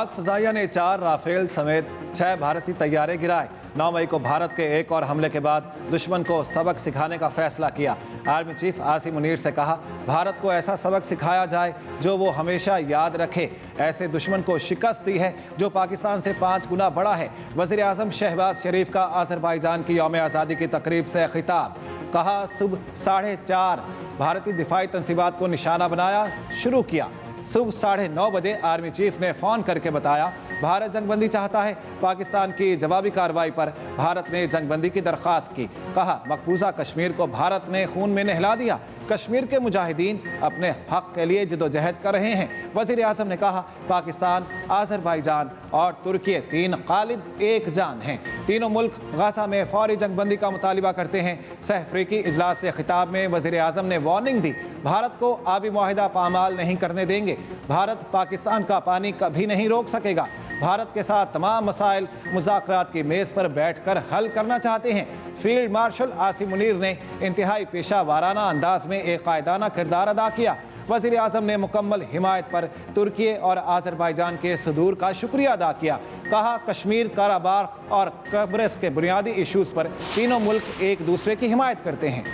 पाक फ़ज़ाइया ने 4 राफेल समेत 6 भारतीय तैयारे गिराए। 9 मई को भारत के एक और हमले के बाद दुश्मन को सबक सिखाने का फैसला किया। आर्मी चीफ आसिम मुनीर से कहा, भारत को ऐसा सबक सिखाया जाए जो वो हमेशा याद रखे। ऐसे दुश्मन को शिकस्त दी है जो पाकिस्तान से 5 गुना बड़ा है। वज़ीर आज़म शहबाज शरीफ का आज़रबाईजान की यौम आज़ादी की तकरीब से खिताब। कहा, सुबह 4:30 भारतीय दिफाई तंसीबात को निशाना बनाया, शुरू किया। सुबह 9:30 बजे आर्मी चीफ ने फ़ोन करके बताया, भारत जंगबंदी चाहता है। पाकिस्तान की जवाबी कार्रवाई पर भारत ने जंगबंदी की दरख्वास्त की। कहा, मकबूजा कश्मीर को भारत ने खून में नहला दिया। कश्मीर के मुजाहिदीन अपने हक़ के लिए जदोजहद कर रहे हैं। वज़ीर आज़म ने कहा, पाकिस्तान, आज़रबाईजान और तुर्की 3 ग़ालिब 1 जान हैं। तीनों मुल्क गाज़ा में फ़ौरी जंगबंदी का मुतालिबा करते हैं। सह अफ्रीकी इजलास से खिताब में वज़ीर आज़म ने वार्निंग दी, भारत को आबी मुआहिदा पामाल नहीं करने देंगे। भारत पाकिस्तान का पानी कभी नहीं रोक सकेगा। भारत के साथ तमाम मसाइल मुज़ाकरात की मेज़ पर बैठकर हल करना चाहते हैं। फील्ड मार्शल आसिम मुनीर ने इंतहाई पेशा वाराना अंदाज में एक कायदाना किरदार अदा किया। वज़ीर आज़म ने मुकम्मल हिमायत पर तुर्की और आज़रबाईजान के सदूर का शुक्रिया अदा किया। कहा, कश्मीर, काराबाख और कब्रस के बुनियादी इशूज़ पर तीनों मुल्क एक दूसरे की हिमायत करते हैं।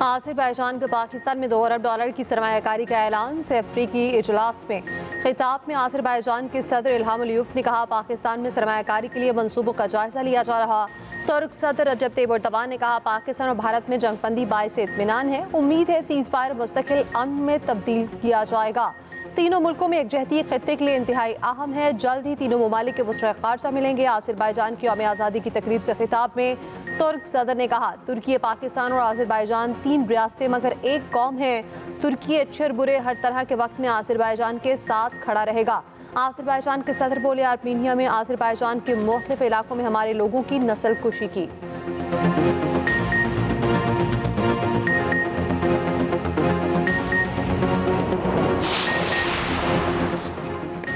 आज़रबाईजान के पाकिस्तान में $2 अरब की सरमायाकारी का ऐलान से अफ्रीकी इजलास में खिताब में आज़रबाईजान के सदर इल्हाम अलियव ने कहा, पाकिस्तान में सरमायाकारी के लिए मंसूबों का जायजा लिया जा रहा। तुर्क सदर रजब तैयब एर्दोगान ने कहा, पाकिस्तान और भारत में जंगबंदी बाइस इत्मीनान है। उम्मीद है सीज़ फायर मुस्तकिल अमन में तब्दील किया जाएगा। तीनों मुल्कों में एकजहती खित्ते के लिए इंतहाई अहम है। जल्द ही तीनों ममालिक के मुश्तरक खारजा मिलेंगे। आज़रबाईजान की यौम आज़ादी की तकरीब से खिताब में तुर्क सदर ने कहा, तुर्की, पाकिस्तान और आज़रबाईजान 3 रियासतें मगर एक कौम है। तुर्की अच्छे और बुरे हर तरह के वक्त में आज़रबाईजान के साथ खड़ा रहेगा। आज़रबाईजान के सदर बोले, आर्मीनिया में आज़रबाईजान के मुख्तलिफ इलाकों में हमारे लोगों की नस्ल कुशी की।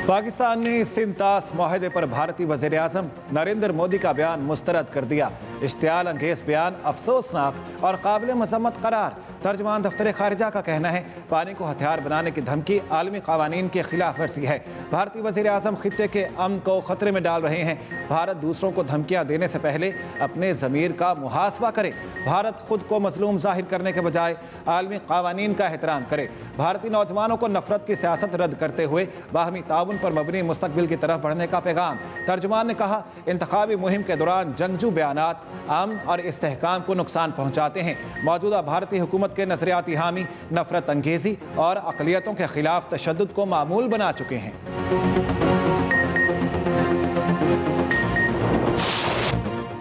पाकिस्तान ने सिंतास माहदे पर भारतीय वज़ीर आज़म नरेंद्र मोदी का बयान मुस्तरद कर दिया। इश्तियाल अंगेज़ बयान अफसोसनाक और काबिल मज़म्मत करार। तर्जुमान दफ्तर खारिजा का कहना है, पानी को हथियार बनाने की धमकी आलमी क़वानीन के खिलाफ वर्जी है। भारतीय वज़ीर आज़म खित्ते के अमन को ख़तरे में डाल रहे हैं। भारत दूसरों को धमकियाँ देने से पहले अपने ज़मीर का मुहासबा करे। भारत खुद को मज़लूम जाहिर करने के बजाय आलमी क़वानीन का एहतराम करे। भारतीय नौजवानों को नफरत की सियासत रद्द करते हुए बाहमी ताउन पर मबनी मुस्तकबिल की तरफ बढ़ने का पैगाम। तर्जुमान ने कहा, इंतखाबी मुहिम के दौरान जंगजू बयानात अमन और इस्तेहकाम को नुकसान पहुँचाते हैं। मौजूदा भारतीय हुकूमत के नजरियाती हामी नफरत अंगेज़ी और अक़लियतों के खिलाफ तशद्दुद को मामूल बना चुके हैं।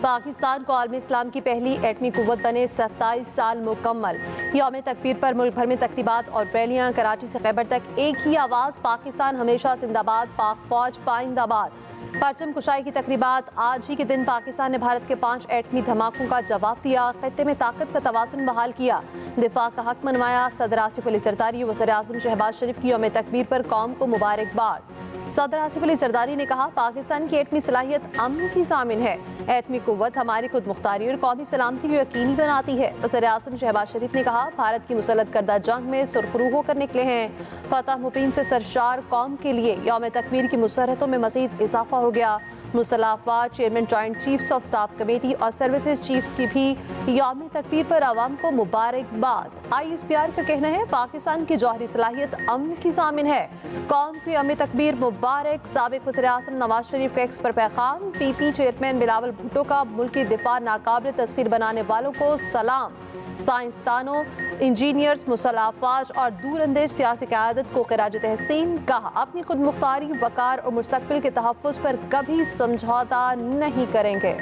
पाकिस्तान को आलमी इस्लाम की पहली एटमी कुव्वत बने 27 साल मुकम्मल। यौम तकबीर पर मुल्क भर में तकरीबात और रैलियां। कराची से खैबर तक एक ही आवाज़, पाकिस्तान हमेशा जिंदाबाद, पाक फौज पाइंदाबाद। परचम कुशाई की तकरीबात। आज ही के दिन पाकिस्तान ने भारत के 5 एटमी धमाकों का जवाब दिया। खित्ते में ताकत का तवाज़ुन बहाल किया। दिफा का हक मनवाया। सदर आसिफ अली ज़रदारी, वज़ीर आज़म शहबाज शरीफ की यौम तकबीर पर कौम को मुबारकबाद। सदर आसिफ अली ज़रदारी ने कहा, पाकिस्तान की एटमी सलाहियत अमन की ज़ामिन है। एटमी कुव्वत हमारी खुद मुख्तारी और कौमी सलामती को यकीनी बनाती है। वज़ीर आज़म शहबाज शरीफ ने कहा, भारत की मुसल्लत करदा जंग में सुरखरू होकर निकले हैं। फतह मुबीन से सरशार कौम के लिए यौम तकबीर की मुसर्रतों में मज़ीद इजाफा हो गया। मुसल्लह अफ़वाज, chairman joint chiefs of staff committee और सर्विसेज चीफ्स की भी यौम तकबीर पर आवाम को मुबारकबाद। ISPR का कहना है, पाकिस्तान की जौहरी सलाहियत अमन की ज़ामिन है। कौम की यौम तकबीर मुबारक। साबिक़ वज़ीर आज़म नवाज शरीफ का एक्स पर पैगाम। PP चेयरमैन बिलावल भुट्टो का मुल्की दिफा नाकाबिल तस्खीर बनाने वालों को सलाम। साइंसदानों, इंजीनियर्स, मुसल्लह अफ़वाज और दूरअंदेश सियासी क़यादत को ख़िराज तहसीन। कहा, अपनी खुद मुख्तारी, वक़ार और मुस्तक़बिल के तहफ़्फ़ुज़ पर कभी समझौता नहीं करेंगे।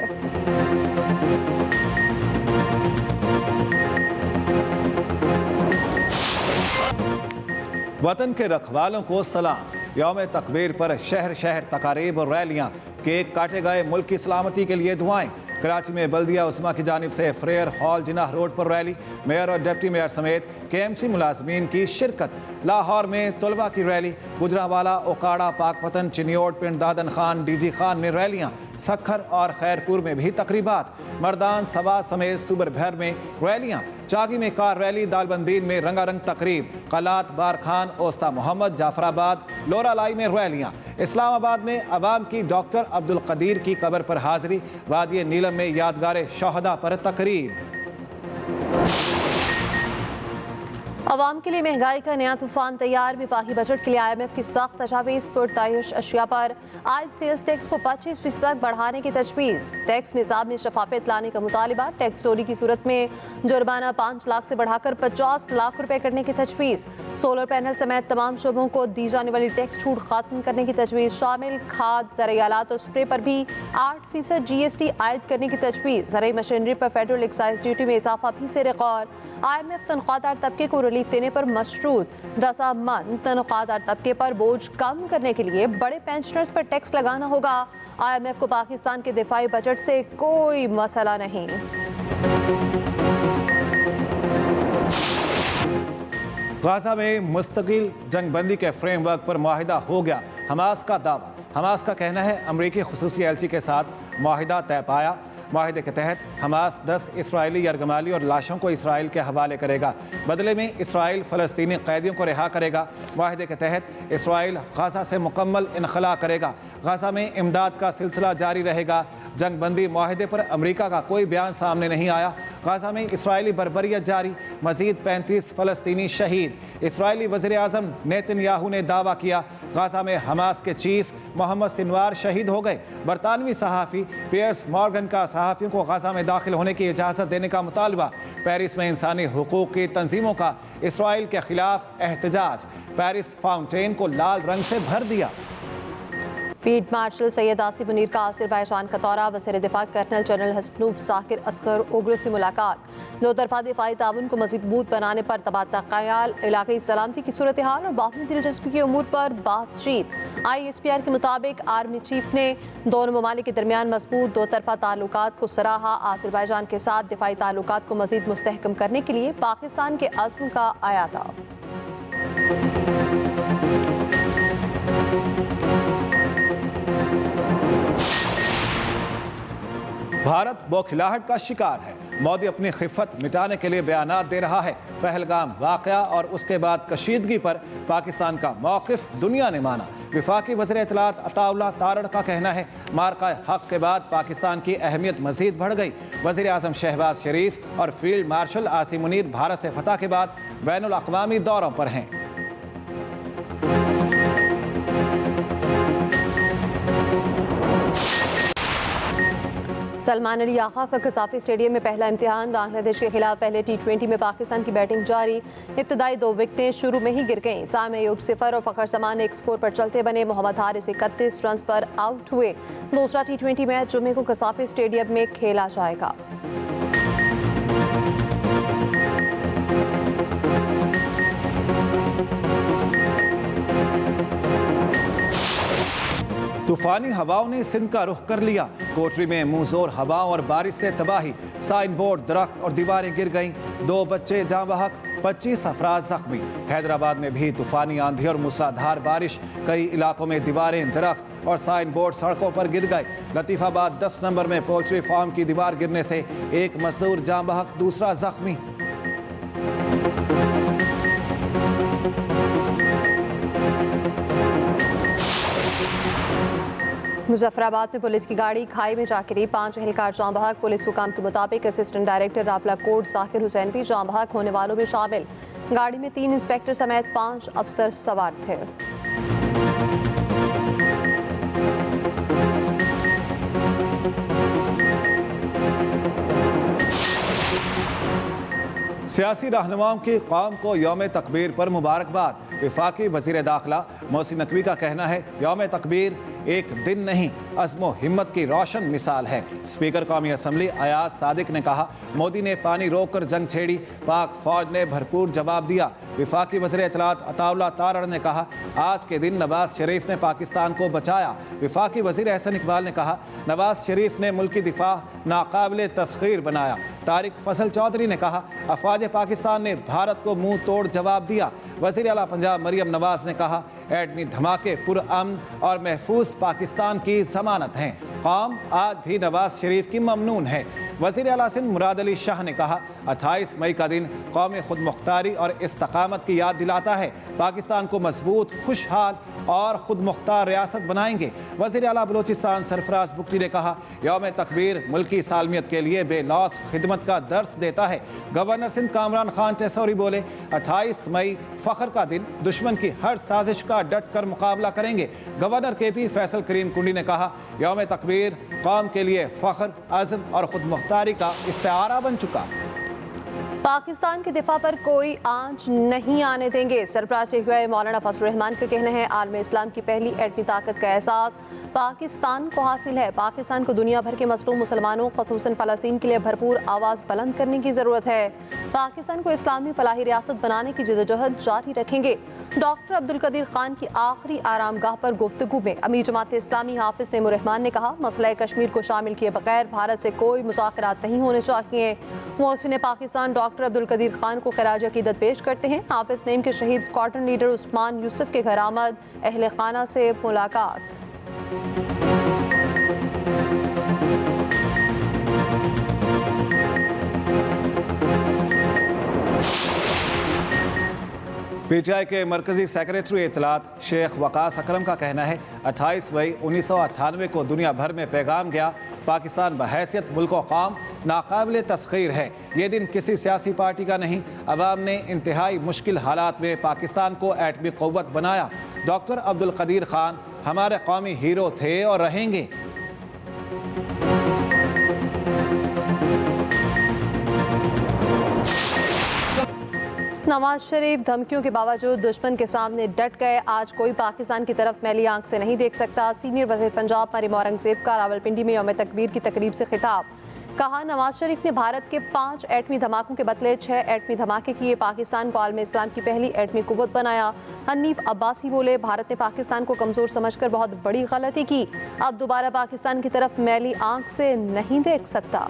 वतन के रखवालों को सलाम। यौम तकबीर पर शहर शहर तकारीब और रैलियाँ। केक काटे गए। मुल्क की सलामती के लिए दुआएं। कराची में बल्दिया उस्मा की जानिब से फ्रेयर हॉल जिनाह रोड पर रैली। मेयर और डिप्टी मेयर समेत KMC मुलाजमीन की शिरकत। लाहौर में तलबा की रैली। गुजरावाला, ओकाड़ा, पाकपतन, चिनियोट, पिंड दादन खान, DG खान में रैलियाँ। सखर और खैरपुर में भी तकरीबात। मर्दान सभा समेत सूबर भर में रैलियाँ। चागी में कार रैली। दालबंदीन में रंगारंग तकरीब। कलात बार खान, ओस्ता मोहम्मद, जाफराबाद, लोरालाई में रैलियां। इस्लामाबाद में अवाम की डॉक्टर अब्दुल कदीर की कब्र पर हाजिरी। वादी नीलम में यादगार शोहदा पर तकरीब। अवाम के लिए महंगाई का नया तूफान तैयार। वफाकी बजट के लिए IMF की सख्त तजावीज़। पुरतायुश अशिया पर आयद सेल्स टैक्स को 25% तक बढ़ाने की तजवीज़। टैक्स निसाब में शफाफियत लाने का मुतालिबा। टैक्स चोरी की सूरत में जुर्माना 5 लाख से बढ़ाकर 50 लाख रुपए करने की तजवीज़। सोलर पैनल समेत तमाम शोबों को दी जाने वाली टैक्स छूट खत्म करने की तजवीज़ शामिल। खाद, ज़राई आलात और स्प्रे पर भी 8% GST आयद करने की तजवीज़। ज़राई मशीनरी पर फेडरल एक्साइज ड्यूटी में इजाफा भी से रिकॉर्ड। IMF तनख्वाहदार तबके को रिलीफ देने पर मशरूत। रजामंद तनख्वाहदार तबके पर बोझ कम करने के लिए बड़े पेंशनर्स पर टैक्स लगाना होगा। IMF को पाकिस्तान के दिफाई बजट से कोई मसला नहीं। गाजा में मुस्तकिल जंगबंदी के फ्रेमवर्क पर मुआहिदा हो गया, हमास का दावा। हमास का कहना है अमरीकी खुसूसी एलची के साथ मुआहिदा तय पाया। मुआहिदे के तहत हमास 10 इसराइली यरगमाली और लाशों को इसराइल के हवाले करेगा। बदले में इसराइल फ़लस्तीनी कैदियों को रिहा करेगा। मुआहिदे के तहत इसराइल गाजा से मुकम्मल इनखला करेगा। गाजा में इमदाद का सिलसिला जारी रहेगा। जंगबंदी मुआहिदे पर अमरीका का कोई बयान सामने नहीं आया। गाजा में इसराइली बर्बरियत जारी, मजीद 35 फ़लस्तीनी शहीद। इसराइली वज़ीर आज़म नेतन्याहू ने दावा किया गाजा में हमास के चीफ मोहम्मद सिनवार शहीद हो गए। बरतानवी सहाफ़ी पियर्स मॉर्गन का सहाफ़ियों को गाजा में दाखिल होने की इजाज़त देने का मुतालबा। पेरिस में इंसानी हुकूक़ की तंजीमों का इसराइल के खिलाफ एहतजाज। पेरिस फाउंटेन को लाल रंग से भर दिया। फील्ड मार्शल सैयद आसिम मुनीर का आज़रबाईजान का दौरा। वज़ीर दिफा कर्नल जनरल हसनूब ज़ाकिर असगर ओगलू से मुलाकात। दो तरफ़ा दिफाई ताउन को मज़बूत बनाने पर तबादला ख़याल। इलाक़ाई सलामती की सूरत हाल और बाहमी दिलचस्पी के अमूर पर बातचीत। ISPR के मुताबिक आर्मी चीफ ने दोनों ममालिक के दरमियान मजबूत दो तरफ़ा ताल्लुकात को सराहा। आज़रबाईजान के साथ दिफाई ताल्लुकात को मज़ीद मुस्तहकम करने के लिए पाकिस्तान के अज़्म का अयादा। भारत बौखलाहट का शिकार है। मोदी अपनी खिफत मिटाने के लिए बयानात दे रहा है। पहलगाम वाक़या और उसके बाद कशीदगी पर पाकिस्तान का मौक़िफ़ दुनिया ने माना। वफाकी वज़ीर इत्तलात अताउल्लाह तारड़ का कहना है मार्का हक़ के बाद पाकिस्तान की अहमियत मज़ीद बढ़ गई। वज़ीर आज़म शहबाज शरीफ और फील्ड मार्शल आसिम मुनीर भारत से फतह के बाद बैनुल अक़वामी दौरों पर हैं। सलमान अली आगा का कसाफी स्टेडियम में पहला इम्तिहान। बांग्लादेश के खिलाफ पहले T20 में पाकिस्तान की बैटिंग जारी। इब्तदाई 2 विकेटें शुरू में ही गिर गईं। साम अयूब 0 और फ़खर समान एक स्कोर पर चलते बने। मोहम्मद हारिस 31 रन पर आउट हुए। दूसरा T20 मैच जुमे को कसाफी स्टेडियम में खेला जाएगा। तूफानी हवाओं ने सिंध का रुख कर लिया। कोटरी में मुंहजोर हवाओं और बारिश से तबाही। साइन बोर्ड, दरख्त और दीवारें गिर गईं। 2 बच्चे जाँ बहक, 25 अफराद जख्मी। हैदराबाद में भी तूफानी आंधी और मूसलाधार बारिश। कई इलाकों में दीवारें, दरख्त और साइन बोर्ड सड़कों पर गिर गए। लतीफ़ाबाद 10 नंबर में पोल्ट्री फार्म की दीवार गिरने से एक मजदूर जाँ बहक, दूसरा जख्मी। मुजफ्फराबाद में पुलिस की गाड़ी खाई में जा गिरी। 5 एहलकार जाँ बहक। पुलिस हुकाम के मुताबिक assistant director Rawalakot Zakir Hussain भी जाँ बहक होने वालों में शामिल। गाड़ी में 3 इंस्पेक्टर समेत 5 अफसर सवार थे। सियासी रहनुमाओं की कौम को यौम तकबीर पर मुबारकबाद। वफाकी वज़ीर दाखिला मोहसिन नकवी का कहना है यौम तकबीर एक दिन नहीं, अज़्म व हिम्मत की रोशन मिसाल है। स्पीकर कौमी असम्बली अयाज सादिक ने कहा मोदी ने पानी रोक कर जंग छेड़ी, पाक फौज ने भरपूर जवाब दिया। वफाकी वज़ीर इत्तलात अताउल्लाह तारड़ ने कहा आज के दिन नवाज शरीफ ने पाकिस्तान को बचाया। वफाकी वज़ीर एहसन इकबाल ने कहा नवाज शरीफ ने मुल्की दिफा नाकाबिले तस्खीर बनाया। तारिक फजल चौधरी ने कहा अफवाज पाकिस्तान ने भारत को मुंह तोड़ जवाब दिया। वज़ीर आला पंजाब मरियम नवाज ने कहा एटमी धमाके पुरअमन और महफूज पाकिस्तान की जमानत हैं। कौम आज भी नवाज शरीफ की ममनून है। वज़ीर आला सिंध मुराद अली शाह ने कहा 28 मई का दिन कौमी खुद मुख्तारी और इस्तकामत की याद दिलाता है। पाकिस्तान को मजबूत, खुशहाल और खुद मुख्तार रियासत बनाएंगे। वज़ीर आला बलूचिस्तान सरफराज बुगटी ने कहा यौम तकबीर मुल्की सालमियत के लिए बेलौस खिदमत का दर्स देता है। गवर्नर सिंध कामरान खान टेसौरी बोले 28 मई फ़ख्र का दिन, दुश्मन की हर साजिश का डट कर मुकाबला करेंगे। गवर्नर KP फैसल करीम कुंडी ने कहा यौम तकबीर कौम के लिए फ़ख्र, अज़्म और खुद मुख्तारी का इस्तेआरा बन चुका। पाकिस्तान के दिफा पर कोई आंच नहीं आने देंगे। सरफराज हुए मौलाना फजल रहमान का कहना है आलम इस्लाम की पहली एटमी ताकत का एहसास पाकिस्तान को हासिल है। पाकिस्तान को दुनिया भर के मसलूम मुसलमानों ख़ुसूसन फ़लस्तीन के लिए भरपूर आवाज़ बुलंद करने की ज़रूरत है। पाकिस्तान को इस्लामी फलाही रियासत बनाने की जदोजहद जारी रखेंगे। डॉक्टर अब्दुल कदीर खान की आखिरी आरामगाह पर गुफ्तगू में अमीर जमात इस्लामी हाफिज नईमुर रहमान ने कहा मसला कश्मीर को शामिल किए बगैर भारत से कोई मुज़ाकरात नहीं होने चाहिए। मोहसिन पाकिस्तान डॉक्टर अब्दुल कदीर खान को खराज अकीदत पेश करते हैं। हाफिज नईम के शहीद स्क्वाड्रन लीडर उस्मान यूसुफ के घर आमद, अहले खाना से मुलाकात। PTI के मरकजी सेक्रेटरी इतलात शेख वकास अकरम का कहना है 28 मई 1998 को दुनिया भर में पैगाम गया पाकिस्तान बहैसियत मुल्क व कौम नाकाबिल तस्खीर है। ये दिन किसी सियासी पार्टी का नहीं, अवाम ने इंतहाई मुश्किल हालात में पाकिस्तान को एटमी क़ुव्वत बनाया। डॉक्टर अब्दुल कदीर खान हमारे कौमी हीरो थे और रहेंगे। नवाज शरीफ धमकियों के बावजूद दुश्मन के सामने डट गए। आज कोई पाकिस्तान की तरफ मैली आंख से नहीं देख सकता। सीनियर वज़ीर पंजाब मरीम औरंगज़ेब का रावलपिंडी में यौम तकबीर की तकरीब से खिताब। कहा नवाज शरीफ ने भारत के 5 एटमी धमाकों के बदले 6 एटमी धमाके किए। पाकिस्तान को आलम इस्लाम की पहली एटमी कुव्वत बनाया। हनीफ अब्बासी बोले भारत ने पाकिस्तान को कमज़ोर समझकर बहुत बड़ी गलती की। अब दोबारा पाकिस्तान की तरफ मैली आंख से नहीं देख सकता।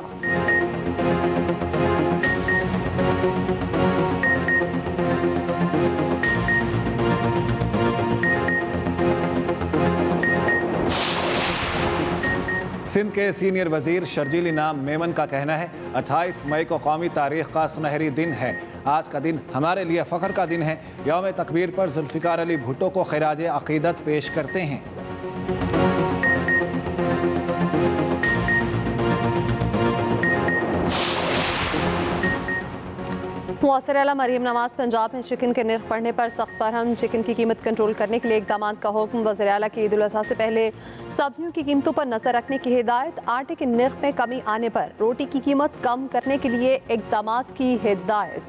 सिंध के सीनियर वजीर शर्जील इनाम मेमन का कहना है 28 मई को कौमी तारीख का सुनहरी दिन है। आज का दिन हमारे लिए फ़ख्र का दिन है। यौम तकबीर पर जुल्फ़िकार अली भुट्टो को खिराज अक़ीदत पेश करते हैं। मुअस्सिर आला मरीम नवाज पंजाब में चिकन के निर्ख बढ़ने पर सख्त बरहम। चिकन की कीमत कंट्रोल करने के लिए इक़दाम का हुक्म। वज़ीर आला की ईद उल अज़हा से पहले सब्जियों की कीमतों पर नजर रखने की हिदायत। आटे के निर्ख में कमी आने पर रोटी की कीमत कम करने के लिए इक़दाम की हिदायत।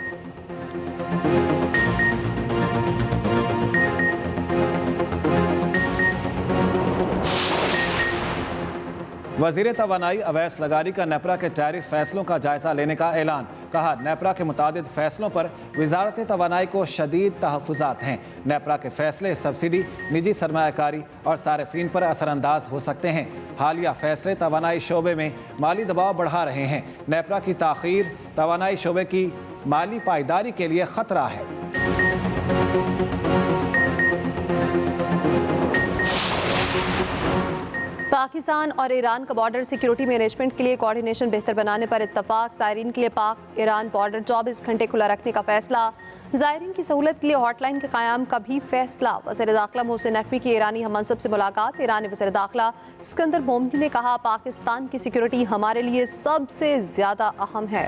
वज़ीर तवानाई अवैस लगारी का नेपरा के टैरिफ फैसलों का जायजा लेने का ऐलान। कहा नेपरा के मुतादिद फैसलों पर वजारत तवानाई को शदीद तहफ़्फ़ुज़ात हैं। नेपरा के फैसले सब्सिडी, निजी सरमायाकारी और सारिफीन पर असरअंदाज हो सकते हैं। हालिया फैसले तवानाई शोबे में माली दबाव बढ़ा रहे हैं। नेपरा की ताख़ीर तवानाई शोबे की माली पायदारी के लिए ख़तरा है। पाकिस्तान और ईरान का बॉर्डर सिक्योरिटी मैनेजमेंट के लिए कोऑर्डिनेशन बेहतर बनाने पर इत्तफाक। ज़ायरीन के लिए पाक ईरान बॉर्डर 24 घंटे खुला रखने का फैसला। ज़ायरीन की सहूलत के लिए हॉटलाइन के क़याम का भी फैसला। वज़ीर दाखिला मोहसिन नकवी की ईरानी हममंसब से मुलाकात। ईरानी वज़ीर दाखिला सिकंदर मोमनी ने कहा पाकिस्तान की सिक्योरिटी हमारे लिए सबसे ज़्यादा अहम है।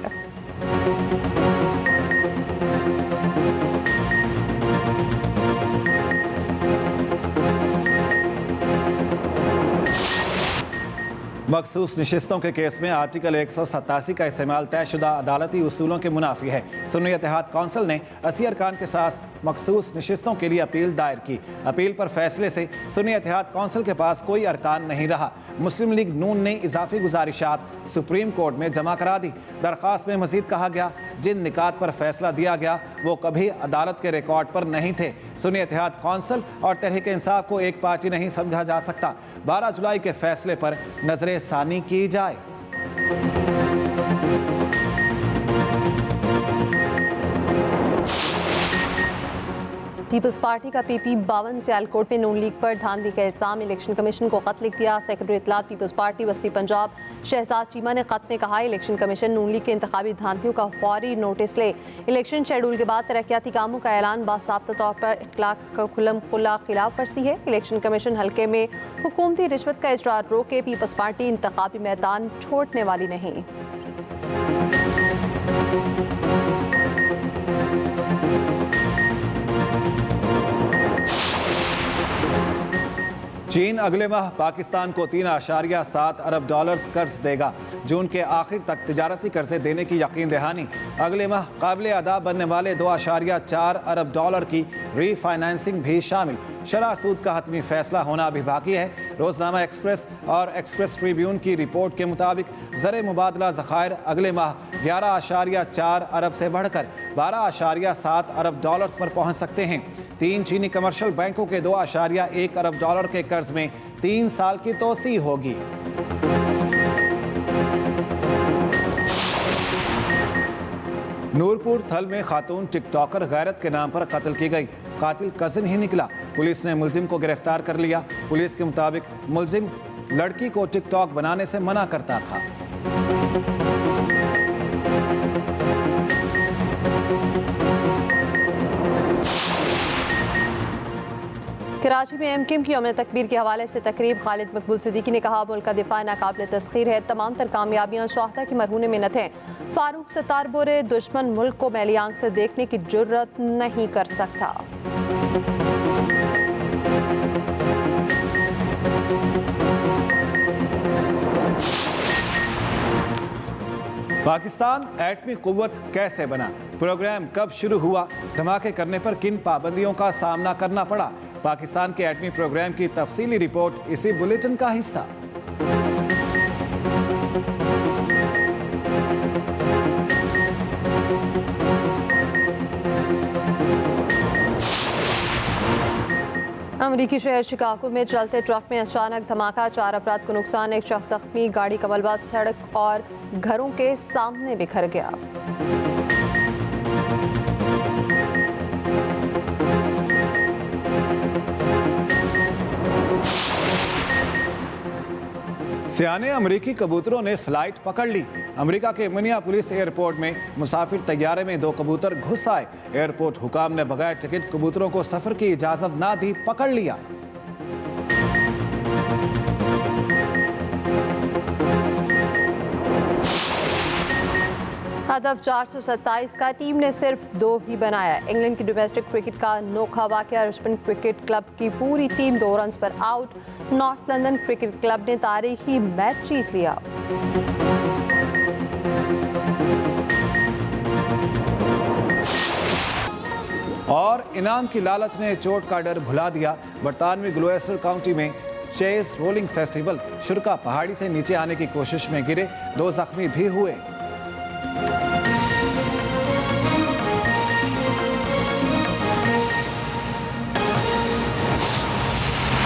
मखसूस नशिस्तों के केस में आर्टिकल 187 का इस्तेमाल तयशुदा अदालती उसूलों के मुनाफी है। सुन्नी इत्तेहाद कौंसिल ने 80 अरकान के साथ मखसूस नशिस्तों के लिए अपील दायर की। अपील पर फैसले से सुन्नी इत्तेहाद कौंसिल के पास कोई अरकान नहीं रहा। मुस्लिम लीग नून ने इजाफी गुजारिशात सुप्रीम कोर्ट में जमा करा दी। दरख्वास्त में मजीद कहा गया जिन निकात पर फैसला दिया गया वो कभी अदालत के रिकॉर्ड पर नहीं थे। सुन्नी इत्तेहाद कौंसिल और तहरीक इंसाफ को एक पार्टी नहीं समझा जा सकता। 12 जुलाई के फैसले पर नजर सानी की जाए। पीपल्स पार्टी का पीपी 52 सियालकोट में नून लीग पर धांधली का इल्जाम। इलेक्शन कमीशन को खत लिख दिया। सेक्रेटरी इत्तलात पीपल्स पार्टी वस्ती पंजाब शहजाद चीमा ने खत में कहा, इलेक्शन कमीशन नून लीग के इंतखाबी धांधियों का फौरी नोटिस ले। इलेक्शन शेड्यूल के बाद तरक्याती कामों का ऐलान बासाब्ता तौर पर इखलाक का खुल्लम खुल्ला खिलाफ वर्जी है। इलेक्शन कमीशन हल्के में हुकूमती रिश्वत का इजरा रोके। पीपल्स पार्टी इंतखाबी मैदान छोड़ने वाली नहीं। चीन अगले माह पाकिस्तान को $3.7 अरब कर्ज देगा। जून के आखिर तक तिजारती कर्जे देने की यकीन दहानी। अगले माह काबिल अदा बनने वाले $2.4 अरब की रीफाइनेंसिंग भी शामिल। शरह सूद का हतमी फैसला होना अभी बाकी है। रोजनामा एक्सप्रेस और एक्सप्रेस ट्रिब्यून की रिपोर्ट के मुताबिक ज़र मुबादला ज़खायर अगले माह $11.4 अरब से बढ़कर $12.7 अरब पर पहुंच सकते हैं। 3 चीनी कमर्शियल बैंकों के $2.1 अरब के कर्ज में 3 साल की तोसी होगी। नूरपुर थल में खातून टिकटॉकर गैरत के नाम पर कत्ल की गई। कातिल कजिन ही निकला। पुलिस ने मुलजिम को गिरफ्तार कर लिया। पुलिस के मुताबिक मुलजिम लड़की को टिकटॉक बनाने से मना करता था। कराची में एमकेएम की यौम तकबीर के हवाले से तकरीब। खालिद मकबूल सिद्दीकी ने कहा, मुल्क का दिफा नाकाबिल तस्खीर है। तमाम तर कामयाबियां शोहदा की मरहून मिन्नत हैं। फारूक सत्तार बोले, दुश्मन मुल्क को मैली आंख से देखने की जुर्रत नहीं कर सकता। पाकिस्तान एटमी कुव्वत कैसे बना? प्रोग्राम कब शुरू हुआ? धमाके करने पर किन पाबंदियों का सामना करना पड़ा? पाकिस्तान के एटमी प्रोग्राम की तफसीली रिपोर्ट इसी बुलेटिन का हिस्सा। अमरीकी शहर शिकागो में चलते ट्रक में अचानक धमाका। 4 अफराद को नुकसान, 1 शख्स जख्मी। गाड़ी का मलबा सड़क और घरों के सामने बिखर गया। सियाने अमरीकी कबूतरों ने फ्लाइट पकड़ ली। अमेरिका के मिनियापोलिस एयरपोर्ट में मुसाफिर तैयारे में 2 कबूतर घुस आए। एयरपोर्ट हुकाम ने बगैर टिकट कबूतरों को सफर की इजाजत ना दी, पकड़ लिया। हदफ 427 का टीम ने सिर्फ 2 ही बनाया। इंग्लैंड की डोमेस्टिक क्रिकेट का अनोखा वाकया। रिचमंड क्रिकेट क्लब की पूरी टीम 2 रन्स पर out. North London cricket club ने तारीखी मैच जीत लिया। और इनाम की लालच ने चोट का डर भुला दिया। बरतानवी ग्लोएस्टर काउंटी में चेज रोलिंग फेस्टिवल। शुरका पहाड़ी से नीचे आने की कोशिश में गिरे, 2 जख्मी भी हुए।